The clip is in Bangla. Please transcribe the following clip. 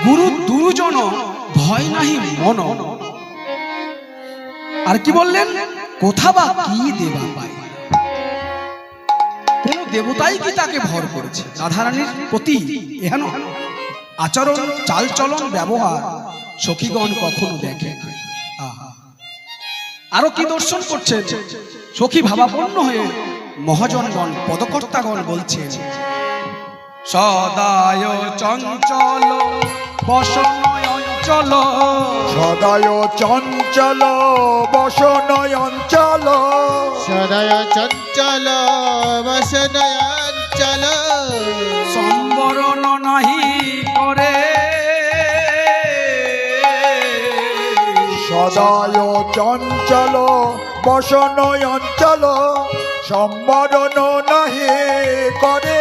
গুরু দুরুজন ভয় নাহি মন। আর কি বললেন, কোথা বা কি দেবা পাই। কোন দেবতাই কি তাকে ভর করেছে? রাধারানীর প্রতি এহেন আচরণ, চালচলন, ব্যবহার সখীগণ কখনো দেখে। আরো কি দর্শন করছেন? সখী ভাবাপন্ন হয়ে মহাজনগণ, পদকর্তাগণ বলছেন, সদায় চঞ্চল বসনয় অঞ্চল, সদায় চঞ্চল বসনয় অঞ্চল, সদয় চঞ্চল বসনয় অঞ্চল, সম্বরণ নাহি করে। সদায় চঞ্চল বসনয় অঞ্চল, সম্বরণ নাহি করে।